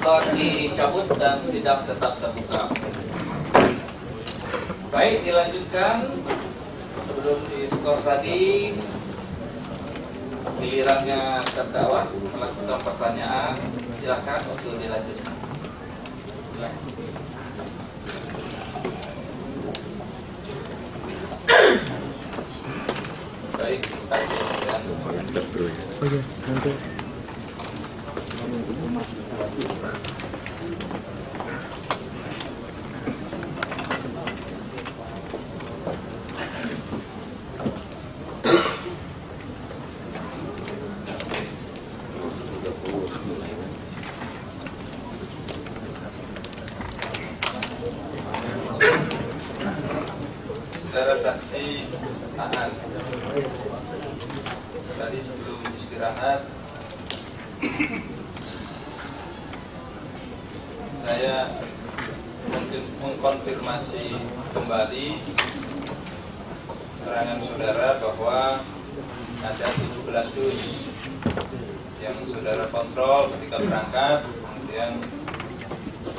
telah dicabut dan sidang tetap terbuka. Baik, dilanjutkan. Sebelum diskor tadi, gilirannya terdakwa melakukan pertanyaan. Silakan untuk dilanjutkan. Baik, saudara saksi Aan, tadi sebelum istirahat saya mengkonfirmasi kembali keterangan saudara bahwa ada 17 dus yang saudara kontrol ketika berangkat, kemudian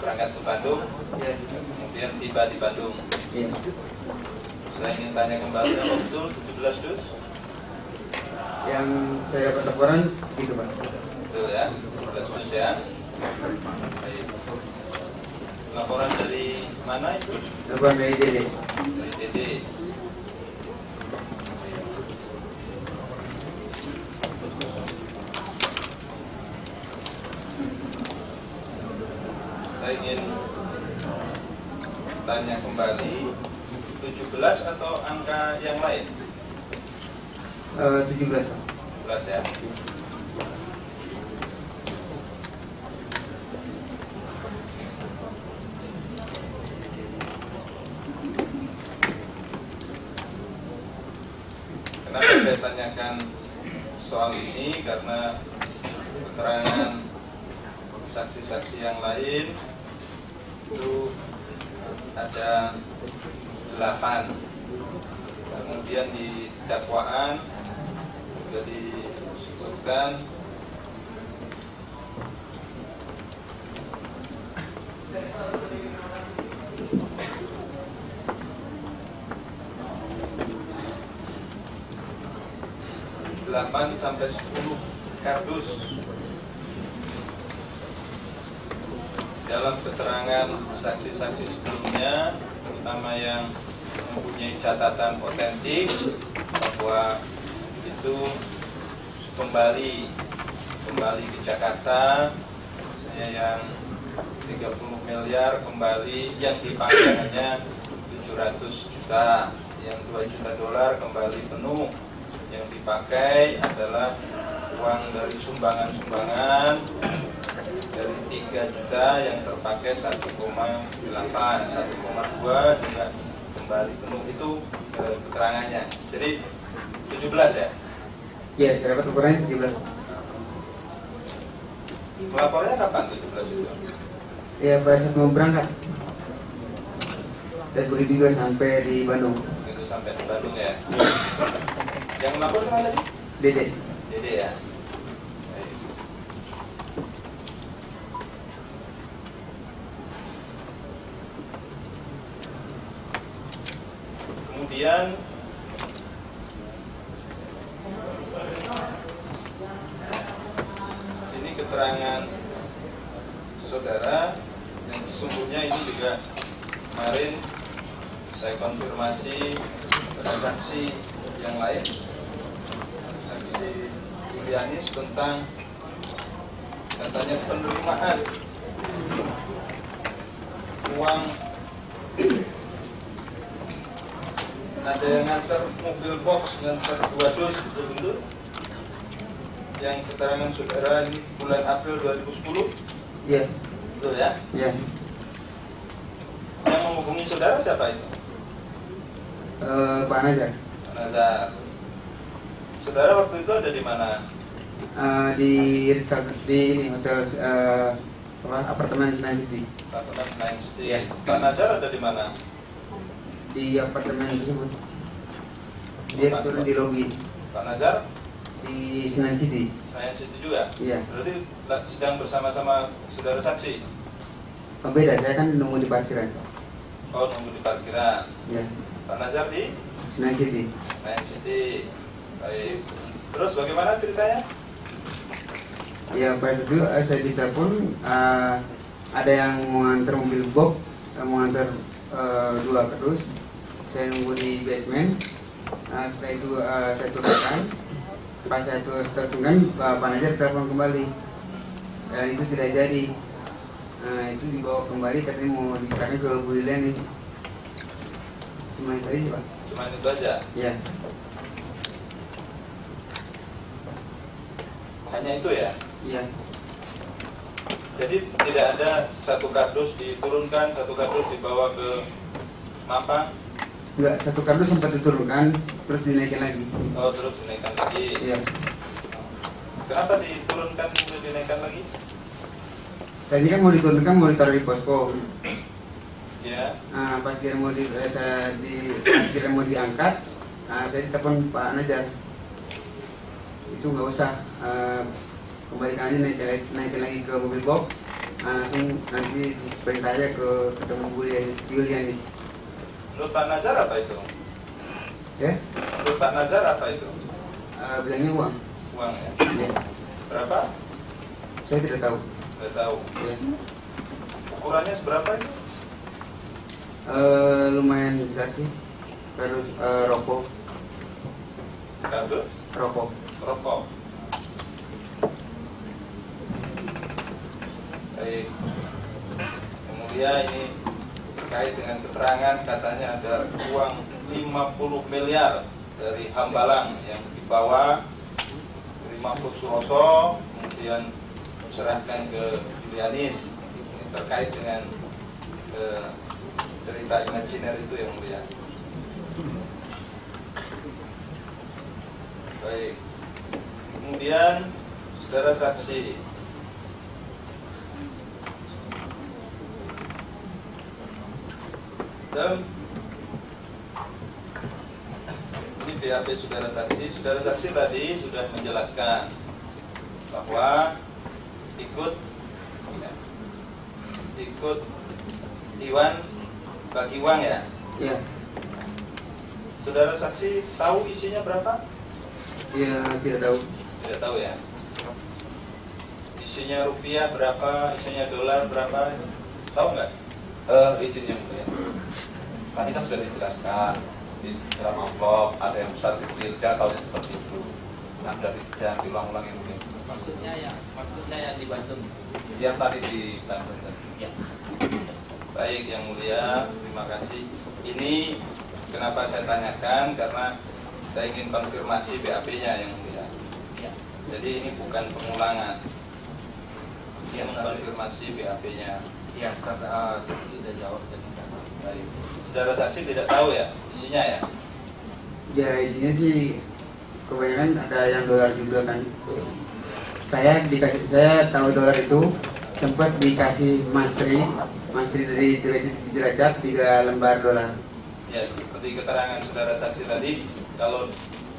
berangkat ke Bandung, kemudian tiba di Bandung. Saya ingin tanya kembali, apa betul 17 dus? Yang saya dapat laporan segitu, Pak. Betul ya, 17 dus ya. Baik. Laporan dari mana itu? Laporan dari DD. Dari DD. Saya ingin tanya kembali, 17 atau angka yang lain? 17, Pak. 17 ya. Kenapa saya tanyakan soal ini? Karena keterangan saksi-saksi yang lain itu ada 8. Kemudian di dakwaan juga disebutkan sampai 10 kardus. Dalam keterangan saksi-saksi sebelumnya, terutama yang mempunyai catatan otentik bahwa itu kembali ke Jakarta, misalnya yang 30 miliar kembali, yang dipakai hanya 700 juta, yang 2 juta dolar kembali penuh, yang dipakai adalah uang dari sumbangan-sumbangan dari 3 juta yang terpakai 1,8, 1,2 juga kembali penuh. Itu keterangannya. Jadi 17 ya? Ya, saya dapat laporan 17. Lapornya kapan 17 itu? Ya, pada saat mau berangkat. Dan begitu juga sampai di Bandung. Itu sampai di Bandung ya? Yang melapor sama tadi? Dede. Dede ya? Kemudian ini keterangan saudara yang sesungguhnya ini juga kemarin saya konfirmasi pada saksi yang lain, saksi Julianis, tentang katanya penerimaan uang. Ada yang nganter mobil box, nganter 2 dus, betul-betul. Yang keterangan saudara ini bulan April 2010. Iya. Betul ya? Iya. Yang menghubungi saudara siapa itu? Pak Nazar. Pak Nazar. Saudara waktu itu ada di mana? Di ini hotel apartemen Senayan City. Apartemen Senayan City. Iya. Pak Nazar ada di mana? Di apartemen tersebut. Dia turun di lobi. Pak Nazar di Senayan City. Senayan City juga? Iya. Berarti sedang bersama-sama saudara saksi? Oh, beda, saya kan nunggu di parkiran. Oh, nunggu di parkiran. Iya. Pak Nazar di Senayan City. Senayan City. Baik. Terus bagaimana ceritanya? Ya, pada saat itu saya ditelepon ada yang mengantar mobil box, mengantar 2 kardus. Saya nunggu di basement. Setelah itu saya turunkan. Pas saya turunkan, Pak Nazar telepon kembali. Dan itu tidak jadi. Itu dibawa kembali, tapi mau diserahkan ke Bu Lilian nih. Cuma itu aja, Pak. Cuma itu aja? Ya. Hanya itu ya? Iya. Jadi tidak ada satu kardus diturunkan, satu kardus dibawa ke Mampang? Enggak, satu kardus sempat diturunkan, terus dinaikin lagi. Oh, terus dinaikkan lagi? Iya. Kenapa diturunkan terus dinaikkan lagi? Tadi kan mau diturunkan, mau ditaruh di posko. Ya. Pas dia mau mau diangkat, saya ditelepon Pak Nazar. Itu nggak usah, kembalikan aja naikin lagi ke mobil box. Langsung nanti diperintah aja ke ketemu Bu Yulianis. Menurut Pak Nazar apa itu? Ya? Menurut Pak Nazar apa itu? Bilangnya uang. Uang ya? Ya. Berapa? Saya tidak tahu. Tidak tahu. Ya. Ukurannya seberapa itu? Lumayan besar sih. Terus rokok. Kardus? Rokok. Rokok. Baik. Kemudian ini terkait dengan keterangan katanya ada uang 50 miliar dari Hambalang yang dibawa Rimafur Suroso kemudian diserahkan ke Julianis. Ini terkait dengan cerita imajiner itu yang mulia. Baik. Kemudian saudara saksi dan ini BAP saudara saksi tadi sudah menjelaskan bahwa ikut Iwan bagi uang ya. Iya. Saudara saksi tahu isinya berapa? Iya, tidak tahu. Tidak tahu ya. Isinya rupiah berapa, isinya dolar berapa, tahu nggak? Isinya ya. Tadi kan sudah dijelaskan di dalam amplop ada yang besar kecil, jangan tahunya seperti itu. Nah, jangan diulang-ulang yang mungkin. Maksudnya yang di Bandung. Yang tadi di Bandung. Ya. Baik yang mulia, terima kasih. Ini kenapa saya tanyakan karena saya ingin konfirmasi BAP-nya yang mulia. Ya. Jadi ini bukan pengulangan. Ya, Yang konfirmasi BAP-nya. Ya, karena saksi udah jawab jadi Baik. Saudara saksi tidak tahu ya isinya ya? Ya, isinya sih kebanyakan ada yang dolar juga kan. Saya tahu dolar itu sempat dikasih mastri dari Derajat 3 lembar dolar. Ya, seperti keterangan saudara saksi tadi, kalau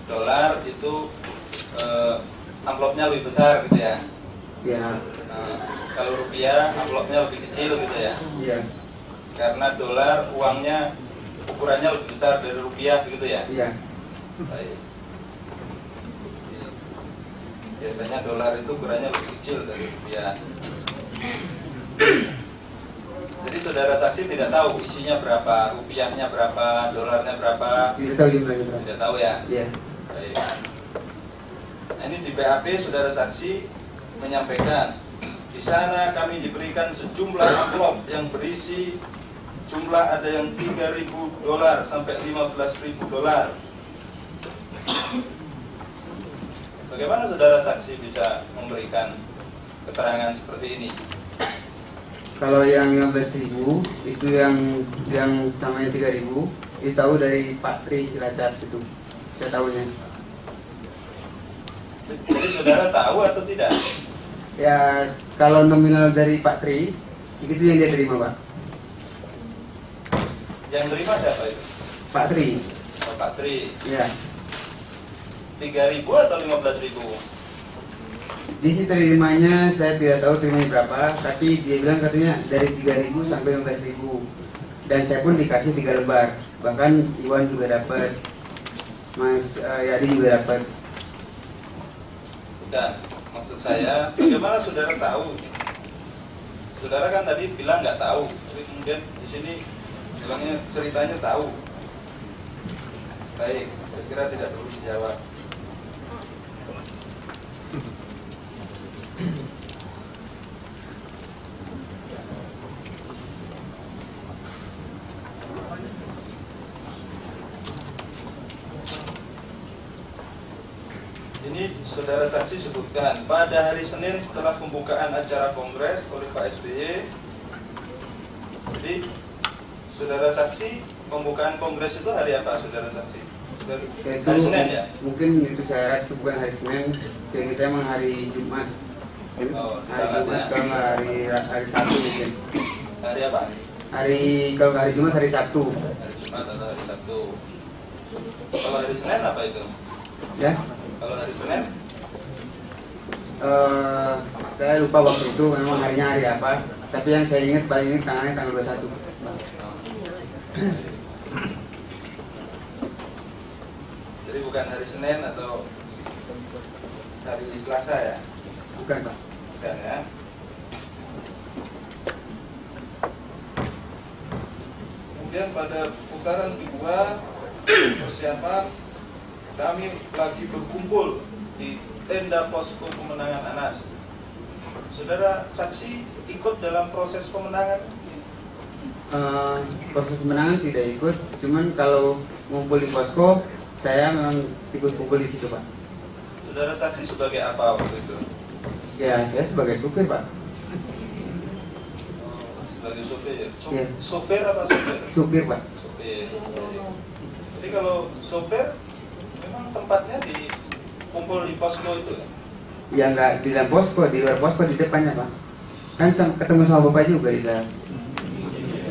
dolar itu amplopnya lebih besar gitu ya. Ya. Kalau rupiah amplopnya lebih kecil gitu ya. Iya. Karena dolar uangnya ukurannya lebih besar dari rupiah begitu ya. Iya. Baik. Biasanya dolar itu ukurannya lebih kecil dari rupiah. Jadi saudara saksi tidak tahu isinya berapa, rupiahnya berapa, dolarnya berapa. Tidak tahu jumlahnya berapa. Tidak tahu ya. Iya. Baik. Nah, ini di BAP saudara saksi menyampaikan di sana kami diberikan sejumlah amplop yang berisi jumlah ada yang 3.000 dolar sampai 15.000 dolar. Bagaimana saudara saksi bisa memberikan keterangan seperti ini? Kalau yang 15.000 itu yang sama yang 3.000 itu tahu dari Pak Tri Cilacap itu. Saya tahunya. Jadi saudara tahu atau tidak? Ya, kalau nominal dari Pak Tri itu yang dia terima, Pak. Yang terima siapa itu? Pak Tri. Oh, Pak Tri. Ya. 3.000 atau 15.000? Di sini terimanya saya tidak tahu terimanya berapa, tapi dia bilang katanya dari 3.000 sampai 15.000. Dan saya pun dikasih 3 lembar. Bahkan Iwan juga dapat, Mas Yadi juga dapat. Bukan, maksud saya, bagaimana saudara tahu? Saudara kan tadi bilang nggak tahu, tapi kemudian di sini bilangnya ceritanya tahu. Baik, saya kira tidak perlu dijawab. Ini saudara saksi sebutkan pada hari Senin setelah pembukaan acara kongres oleh Pak SBY. Jadi saudara saksi pembukaan kongres itu hari apa, saudara saksi? Hari Senin ya? Mungkin itu saya itu bukan hari Senin, jadi saya memang hari Jumat. Oh, Hari Jumat kalau nggak hari Sabtu mungkin. Hari apa? Kalau nggak hari Jumat hari Sabtu. Hari Jumat atau hari Sabtu. Kalau hari Senin apa itu? Ya. Kalau hari Senin? Saya lupa waktu itu memang harinya hari apa, tapi yang saya ingat paling ingat tanggal 21. Jadi bukan hari Senin atau hari Selasa ya? Bukan, Pak. Bukan ya? Kemudian pada putaran kedua persiapan kami lagi berkumpul di tenda posko pemenangan Anas. Saudara saksi ikut dalam proses pemenangan? Proses kemenangan tidak ikut, cuman kalau ngumpul di posko saya memang ikut kumpul di situ, Pak. Saudara saksi sebagai apa waktu itu? Ya, saya sebagai supir, Pak. Sebagai sopir. Iya. Sopir apa sopir? Supir, Pak. Sopir. Jadi kalau sopir memang tempatnya di kumpul di posko itu ya? Ya nggak di dalam posko, di luar posko di depannya, Pak. Kan ketemu sama Bapak juga di dalam.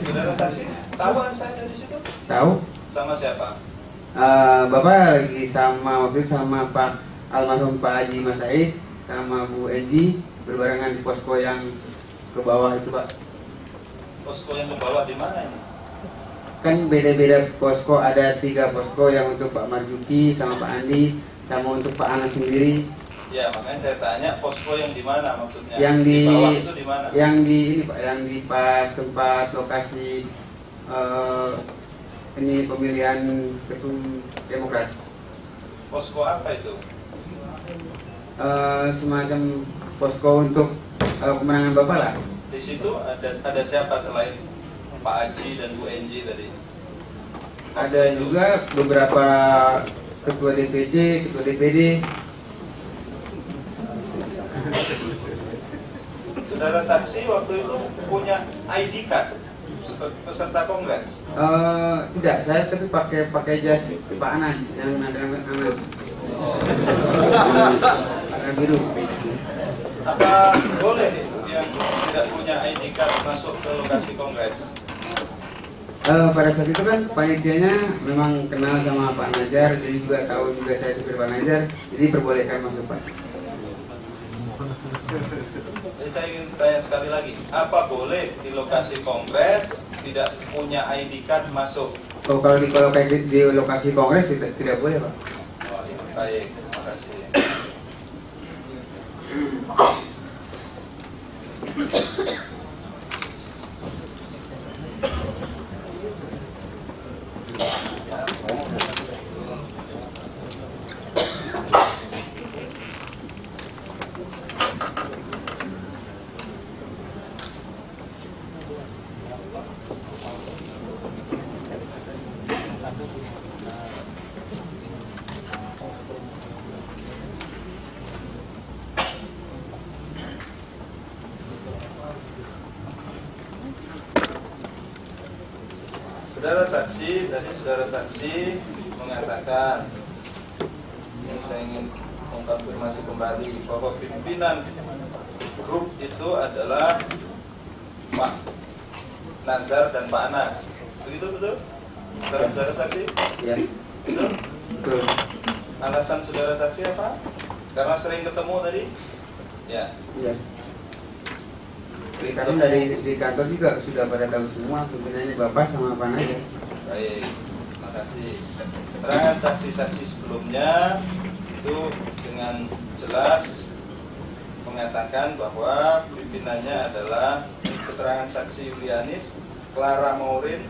Saudara saksi tahu saya dari situ? Tahu? Sama siapa? Bapak lagi sama waktu itu sama Pak almarhum Pak Haji Mas Said sama Bu Eji berbarengan di posko yang ke bawah itu, Pak. Posko yang membawa di mana ini? Kan beda-beda posko, ada 3 posko yang untuk Pak Marjuki sama Pak Andi sama untuk Pak Anas sendiri. Ya, makanya saya tanya posko yang di mana maksudnya? Yang di bawah itu di mana? Yang di ini, Pak, yang di pas tempat lokasi ini pemilihan ketum Demokrat. Posko apa itu? Semacam posko untuk kemenangan Bapak lah. Di situ ada siapa selain Pak Haji dan Bu Enji tadi? Ada juga beberapa ketua DPC, ketua DPD. Saudara saksi waktu itu punya ID card peserta kongres? Tidak, saya tapi pakai jas Pak Anas yang ada Anas. Warna biru. Apa boleh yang tidak punya ID card masuk ke lokasi kongres? Pada saat itu kan panitianya memang kenal sama Pak Najar, jadi juga tahu juga saya supir Pak Najar, jadi perbolehkan masuk, Pak. Jadi saya ingin tanya sekali lagi, apa boleh di lokasi kongres tidak punya ID card masuk? Oh, kalau di lokasi kongres tidak boleh, Pak. Oh, baik, terima kasih. Saudara saksi, tadi saudara saksi mengatakan, ini saya ingin mengkonfirmasi kembali bahwa pimpinan grup itu adalah Pak Nazar dan Pak Anas. Begitu betul? Saudara saksi? Ya, Betul? betul. alasan saudara saksi apa? Karena sering ketemu tadi? Ya. Iya. Karena dari di kantor juga sudah pada tahu semua pimpinannya Bapak sama apa aja. Baik, terima kasih. Keterangan saksi-saksi sebelumnya itu dengan jelas mengatakan bahwa pimpinannya adalah keterangan saksi Yulianis, Clara Maurin,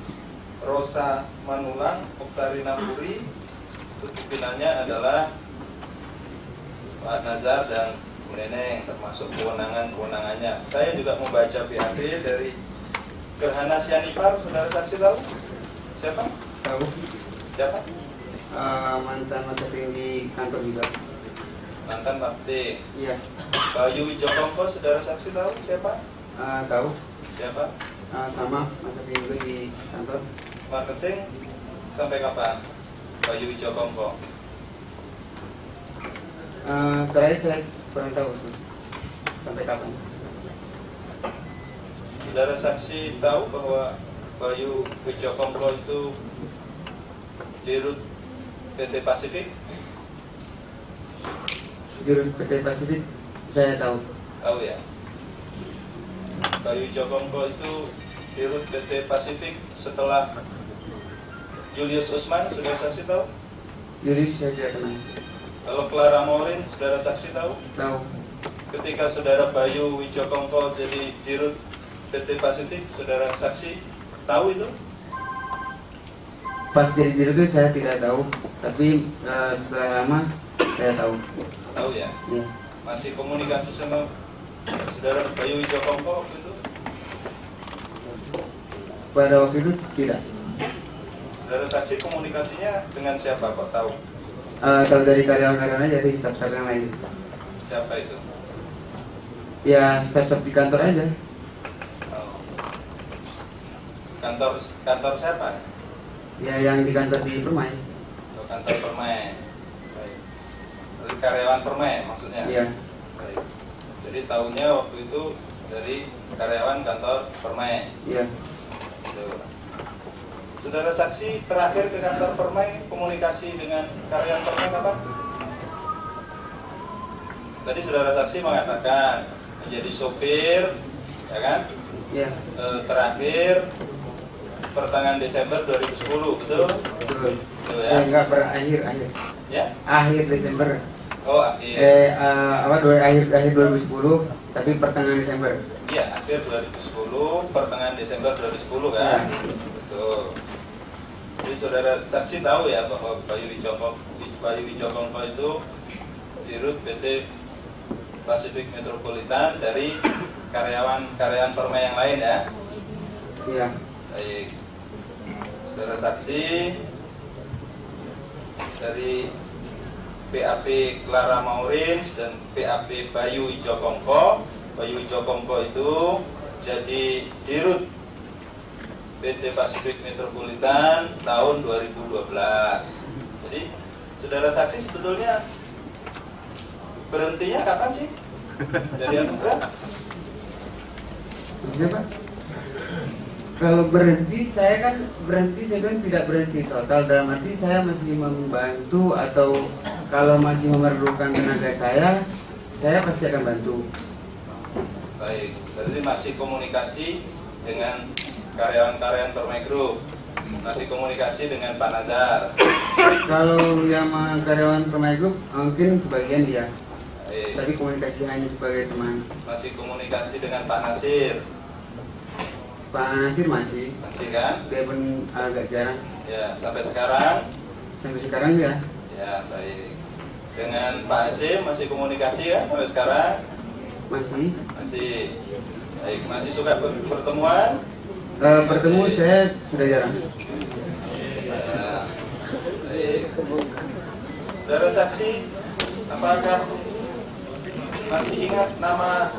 Rosa Manulang, Oktarina Puri. Itu pimpinannya adalah Pak Nazar dan Bu Neneng, termasuk kewenangannya. Saya juga membaca BAP dari Gerhana Sianipar, saudara saksi tahu? Siapa? Tahu? Siapa? Mantan marketing di kantor juga. Mantan marketing. Iya. Bayu Wijokongko, saudara saksi tahu? Siapa? Tahu? Siapa? Sama marketing juga di kantor. Marketing sampai kapan? Bayu Wijokongko. Terakhir saya kurang tahu tuh. Sampai kapan? Saudara saksi tahu bahwa Bayu Wijokongko itu dirut PT Pasifik? Jurus PT Pasifik saya tahu. Tahu ya? Bayu Wijokongko itu dirut PT Pasifik setelah Julius Usman, saudara saksi tahu? Jurus saya tidak kenal. Kalau Clara Maurin, saudara saksi tahu? Tahu. Ketika saudara Bayu Wijokongko jadi dirut PT Pasifik, saudara saksi tahu itu? Pas jadi jurus itu saya tidak tahu, tapi setelah lama saya tahu. Tahu ya? Ya. Masih komunikasi sama saudara Bayu Wijokongko waktu itu? Pada waktu itu tidak. Saudara saksi komunikasinya dengan siapa kok tahu? Tahu dari karyawan-karyawan aja, dari staff-staff yang lain. Siapa itu? Ya staff-staff di kantor aja. Oh. Kantor siapa? Ya yang di kantor di Permai. Oh, kantor Permai. Baik. Dari karyawan Permai maksudnya? Iya. Baik. Jadi tahunya waktu itu dari karyawan kantor Permai. Iya. Tuh. Saudara saksi terakhir ke kantor Permai komunikasi dengan karyawan Permai kapan? Tadi saudara saksi mengatakan menjadi sopir, ya kan? Iya. Terakhir pertengahan Desember 2010, betul? Betul. Betul ya? Enggak berakhir akhir. Ya? Akhir Desember. Oh, akhir. Akhir 2010 tapi pertengahan Desember. Iya, akhir 2010, pertengahan Desember 2010 kan? Ya. Betul. Jadi saudara saksi tahu ya bahwa Bayu Wijokongko itu dirut PT Pasifik Metropolitan dari karyawan Permai yang lain ya? Iya. Baik. Saudara saksi dari PAP Clara Maurins dan PAP Bayu Wijokongko. Bayu Wijokongko itu jadi dirut PT Pasifik Metropolitan tahun 2012. Jadi saudara saksi sebetulnya berhentinya kapan sih? Dari anugerah? Maksudnya Pak? Kalau berhenti saya kan tidak berhenti total, dalam arti saya masih membantu, atau kalau masih memerlukan tenaga saya pasti akan bantu. Baik, berarti masih komunikasi dengan karyawan-karyawan Permai Group, masih komunikasi dengan Pak Nazar. Kalau yang karyawan Permai Group mungkin sebagian dia, Baik. tapi komunikasi hanya sebagai teman. Masih komunikasi dengan Pak Nasir, Pak Nasir masih kan? dia pun agak jarang. Ya, sampai sekarang. Sampai sekarang ya Ya, baik. Dengan Pak Asim masih komunikasi ya sampai sekarang? masih. Masih. Baik, masih suka pertemuan? Bertemu saya sudah jarang. Ya, baik. Saudara saksi, apakah masih ingat nama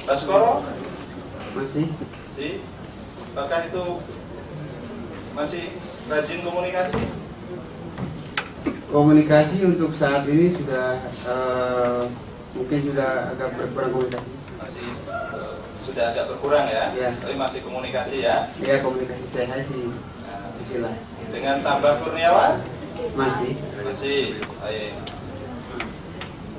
Baskoro? Masih. Si, apakah itu masih rajin komunikasi? Komunikasi untuk saat ini sudah mungkin sudah agak berkurang komunikasi. Masih sudah agak berkurang ya? Ya. Tapi masih komunikasi ya? Ya komunikasi saya sih Nah, istilah. dengan Tambah Kurniawan Masih. Masih. Baik.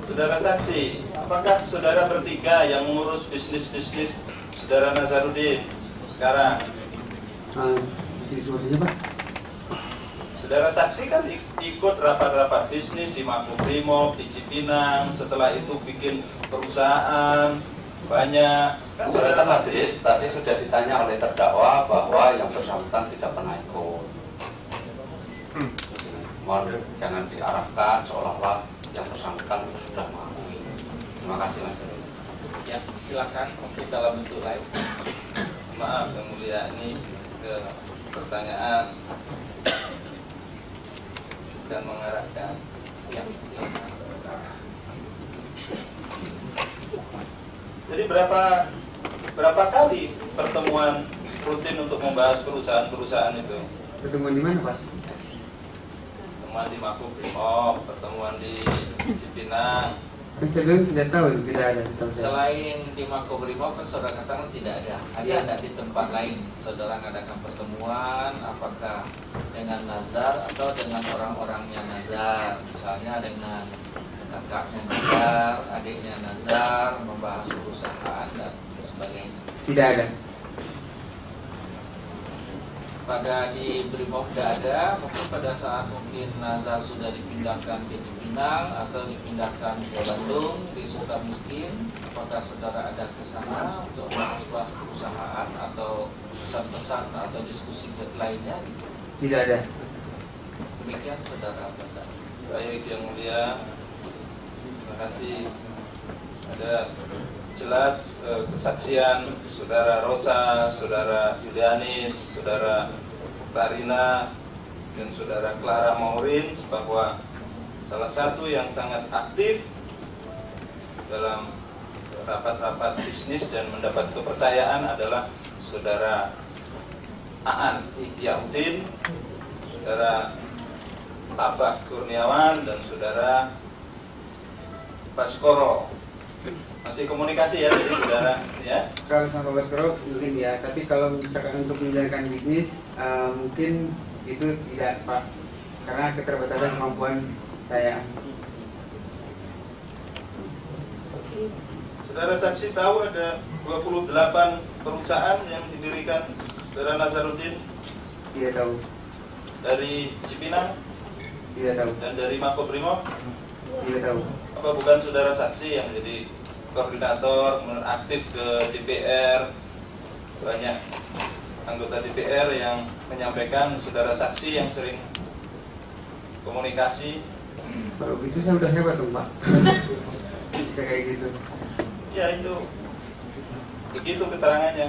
Saudara saksi, apakah saudara bertiga yang mengurus bisnis-bisnis saudara Nazarudin sekarang? Bisnis mobilnya Pak? Saudara saksi kan ikut rapat-rapat bisnis di Makobrimob, di Cipinang, setelah itu bikin perusahaan banyak. Kan Saudara saudara majelis tadi sudah ditanya oleh terdakwa bahwa yang bersangkutan tidak pernah ikut. Mohon jangan diarahkan seolah-olah yang bersangkutan sudah mengakui. Terima kasih majelis. Ya, silakan mungkin dalam bentuk live. Maaf yang mulia, ini ke pertanyaan dan mengarahkan. Ya, silakan. Jadi berapa kali pertemuan rutin untuk membahas perusahaan-perusahaan itu? Pertemuan di mana Pak? Pertemuan di Makobrimob, pertemuan di Cipinang. Kan saya bilang tidak tahu, tidak ada. Setahu saya. Selain di Makobrimob kan saudara katakan tidak ada. Ada Ya. tidak di tempat lain? Saudara mengadakan pertemuan, apakah dengan Nazar atau dengan orang-orangnya Nazar? Misalnya dengan kakaknya Nazar, adiknya Nazar, membahas perusahaan dan sebagainya. Tidak ada. Pada di Brimob tidak ada, mungkin pada saat mungkin Nazar sudah dipindahkan ke Cipinang atau dipindahkan ke Bandung di Sukamiskin, apakah saudara ada ke sana untuk membahas perusahaan atau pesan-pesan atau diskusi lainnya? Tidak ada. Demikian saudara Bapak. Baik yang mulia, terima kasih. Ada jelas kesaksian saudara Rosa, saudara Yulianis, saudara Tarina, dan saudara Clara Maureen bahwa salah satu yang sangat aktif dalam rapat-rapat bisnis dan mendapat kepercayaan adalah saudara Aan Ikhyaudin, saudara Tabak Kurniawan, dan saudara Baskoro. Masih komunikasi ya dari saudara ya? Kalau sama Baskoro mungkin ya, tapi kalau misalkan untuk menjalankan bisnis mungkin itu tidak Pak, karena keterbatasan kemampuan saya. Saudara saksi tahu ada 28 perusahaan yang didirikan saudara Nazarudin Tidak tahu. dari Cipinang Tidak tahu. dan dari Makobrimob. Tidak tahu. Apa bukan saudara saksi yang jadi koordinator, kemudian aktif ke DPR, banyak anggota DPR yang menyampaikan saudara saksi yang sering komunikasi? Kalau gitu saya udah hebat dong Pak. Bisa kayak gitu. Ya itu begitu keterangannya.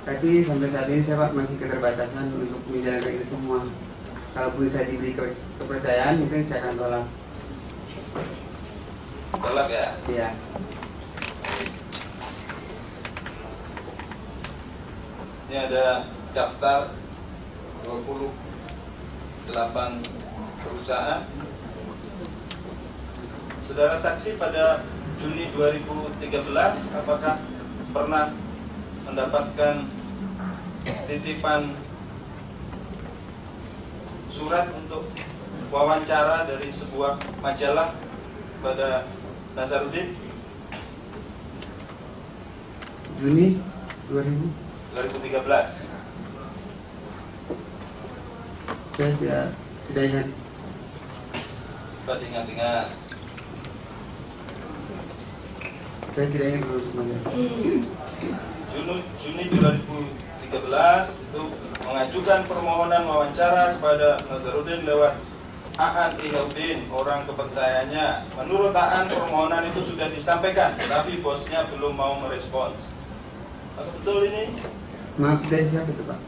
Tapi sampai saat ini saya Pak masih keterbatasan untuk menjalankan itu semua. Kalaupun saya diberi kepercayaan mungkin saya akan tolak. Tolak ya. Iya. Ini ada daftar 28 perusahaan. Saudara saksi pada Juni 2013 apakah pernah mendapatkan titipan surat untuk wawancara dari sebuah majalah pada Nazarudin? Juni 2013. 2013. Saya tidak ingat. Coba ingat-ingat. Saya tidak ingat dulu semuanya. Juni 2013 itu mengajukan permohonan wawancara kepada Nazarudin lewat Aan Ikhyaudin, orang kepercayaannya. Menurut Aan, permohonan itu sudah disampaikan, tapi bosnya belum mau merespons. Apa betul ini? Maaf, dari siapa itu Pak?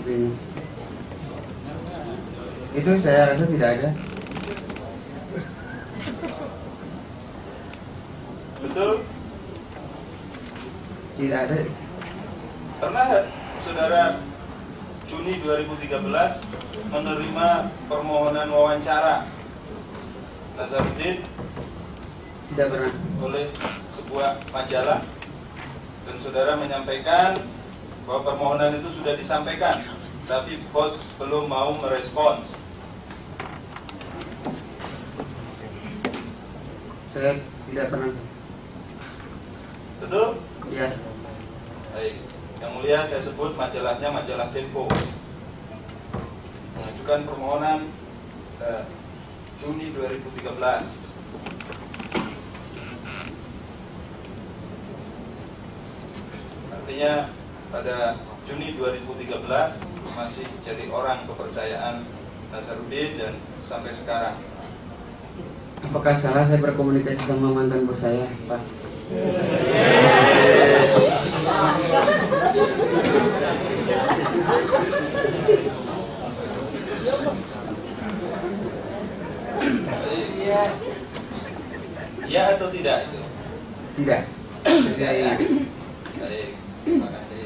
Ini. Itu saya rasa tidak ada. Betul? Tidak ada. Pernah nggak saudara Juni 2013 menerima permohonan wawancara Nazarudin Tidak pernah. oleh sebuah majalah dan saudara menyampaikan bahwa permohonan itu sudah disampaikan tapi bos belum mau merespons? Saya tidak pernah. Betul? Ya. Baik. Yang mulia, saya sebut majalahnya majalah Tempo. Mengajukan permohonan Juni 2013. Artinya pada Juni 2013 masih jadi orang kepercayaan Nazarudin dan sampai sekarang. Apakah salah saya berkomunikasi sama mantan bos saya, Pak? Ya atau tidak itu? Tidak. Tidak ingat. Baik, terima kasih.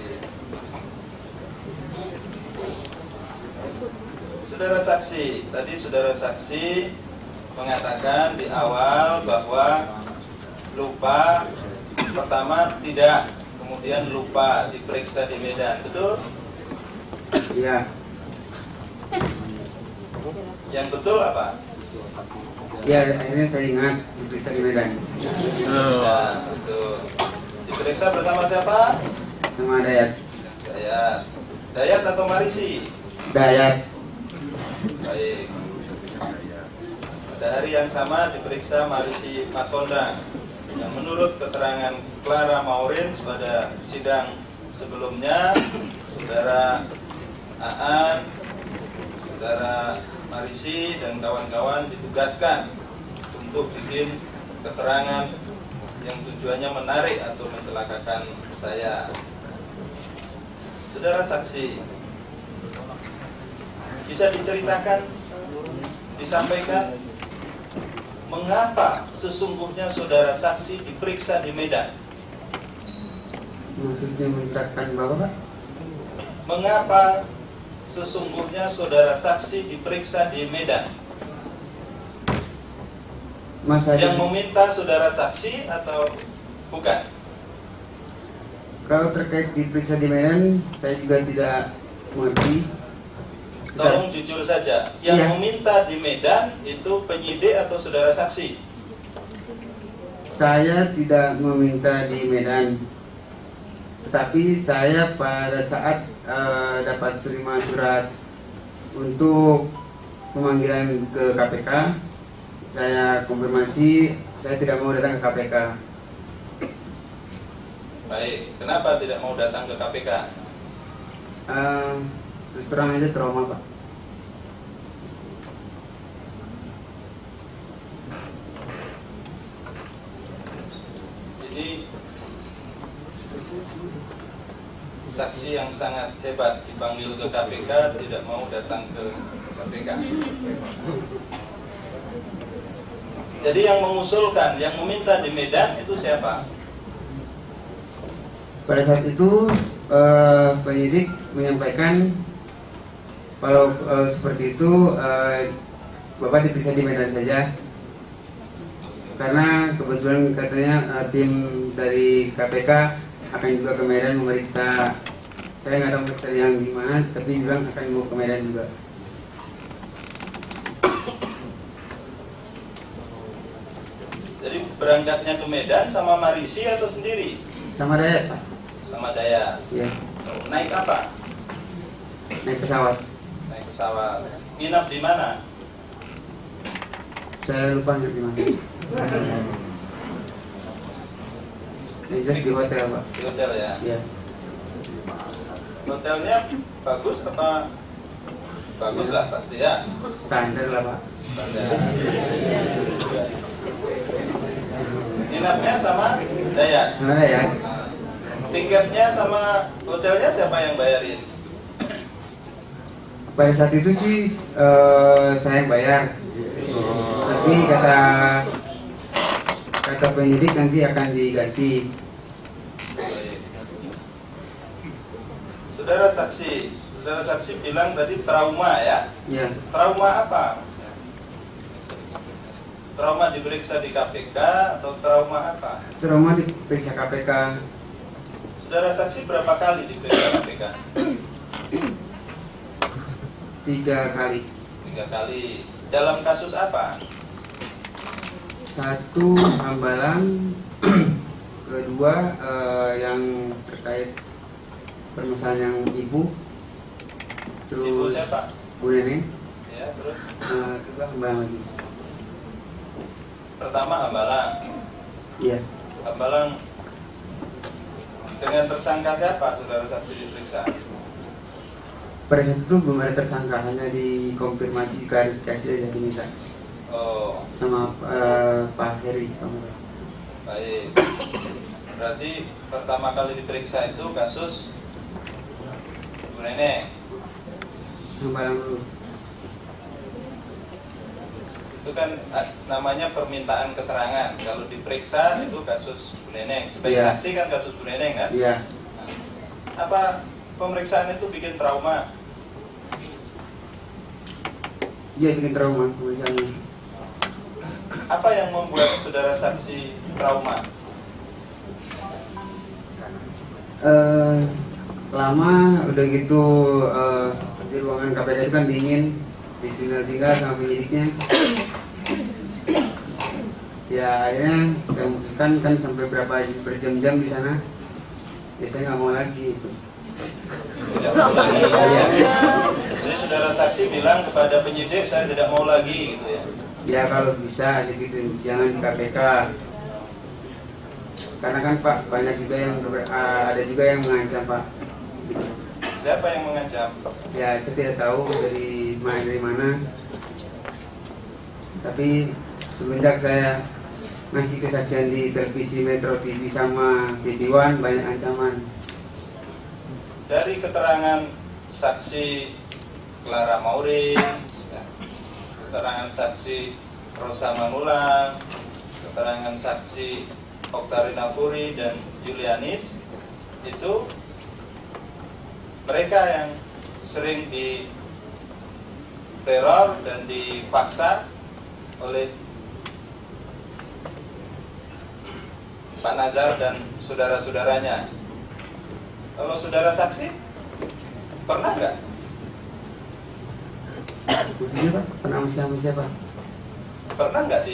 Saudara saksi, tadi saudara saksi mengatakan di awal bahwa lupa pertama tidak, kemudian lupa diperiksa di Medan, betul? Iya. Yang betul apa? Ya, akhirnya saya ingat diperiksa di Medan. Ya, betul. Diperiksa bersama siapa? Sama Dayat. Dayat. Dayat atau Marisi? Dayat. Baik. Pada hari yang sama diperiksa Marisi Matondang yang menurut keterangan Clara Maurins pada sidang sebelumnya, saudara Aan, saudara Marisi dan kawan-kawan ditugaskan untuk bikin keterangan yang tujuannya menarik atau mencelakakan saya. Saudara saksi, bisa diceritakan, disampaikan mengapa sesungguhnya saudara saksi diperiksa di Medan? Maksudnya menceritakan Bapak? Mengapa sesungguhnya saudara saksi diperiksa di Medan? Masa Yang meminta saudara saksi atau bukan? Kalau terkait diperiksa di Medan, saya juga tidak mengerti. Tolong jujur saja, yang Iya. meminta di Medan itu penyidik atau saudara saksi? Saya tidak meminta di Medan, tetapi saya pada saat dapat terima surat untuk pemanggilan ke KPK, saya konfirmasi saya tidak mau datang ke KPK. Baik, kenapa tidak mau datang ke KPK? Terus terang aja trauma, Pak. Jadi saksi yang sangat hebat dipanggil ke KPK tidak mau datang ke KPK. Jadi yang mengusulkan, yang meminta di Medan itu siapa? Pada saat itu penyidik menyampaikan kalau seperti itu Bapak diperiksa di Medan saja, karena kebetulan katanya tim dari KPK akan juga ke Medan memeriksa. Saya nggak tahu meriksa yang di mana, tapi bilang akan mau ke Medan juga. Jadi berangkatnya ke Medan sama Marisi atau sendiri? Sama Dayat, Pak. Sama Dayat. Ya, Naik apa? naik pesawat. Naik pesawat. Nginap di mana? Saya lupa nggak di mana. Yang jelas di hotel, Pak. Di hotel ya. Ya, Hotelnya bagus apa? Bagus lah pasti ya. standar lah, Pak. Standar. Nginapnya sama Dayat. Sama Dayat. Tiketnya sama hotelnya siapa yang bayarin? Pada saat itu sih saya yang bayar. Tapi kata penyidik nanti akan diganti. Saudara saksi bilang tadi trauma ya. Ya, Trauma apa? Trauma diperiksa di KPK atau trauma apa? trauma diperiksa KPK Saudara saksi berapa kali diperiksa KPK? 3 kali. 3 kali. Dalam kasus apa? Satu Hambalang, kedua yang terkait permasalahan yang ibu, Ibu terus siapa? Bu Neneng, Ya, terus kedua Hambalang lagi. pertama Hambalang. Iya. Hambalang dengan tersangka siapa saudara saksi diperiksa? Pada saat itu belum ada tersangka, hanya dikonfirmasi klarifikasi aja diminta Oh, sama Pak Heri. baik. Berarti pertama kali diperiksa itu kasus Bu Neneng. Hambalang dulu. Itu kan namanya permintaan keterangan. Kalau diperiksa itu kasus Bu Neneng. Sebagai Iya. saksi kan kasus Bu Neneng kan? Iya. Apa pemeriksaan itu bikin trauma? Iya, bikin trauma misalnya. Apa yang membuat saudara saksi trauma? Lama udah gitu, di ruangan KPK itu kan dingin, ditinggal-tinggal sama penyidiknya. Ya akhirnya saya memutuskan kan sampai berjam-jam di sana. Ya saya nggak mau lagi itu. Tidak mau lagi. Iya. Jadi saudara saksi bilang kepada penyidik saya tidak mau lagi gitu ya. Ya kalau bisa gitu, jangan di KPK. Karena kan Pak banyak juga yang ada juga yang mengancam Pak. Siapa yang mengancam? Ya saya tidak tahu dari mana. Tapi semenjak saya ngasih kesaksian di televisi Metro TV sama TV One banyak ancaman. Dari keterangan saksi Clara Maureen, ya, keterangan saksi Rosa Manulang, keterangan saksi Oktarina Puri dan Julianis, itu mereka yang sering diteror dan dipaksa oleh Pak Nazar dan saudara-saudaranya. Kalau saudara saksi, pernah nggak? Maksudnya Pak, pernah sama siapa? Pernah nggak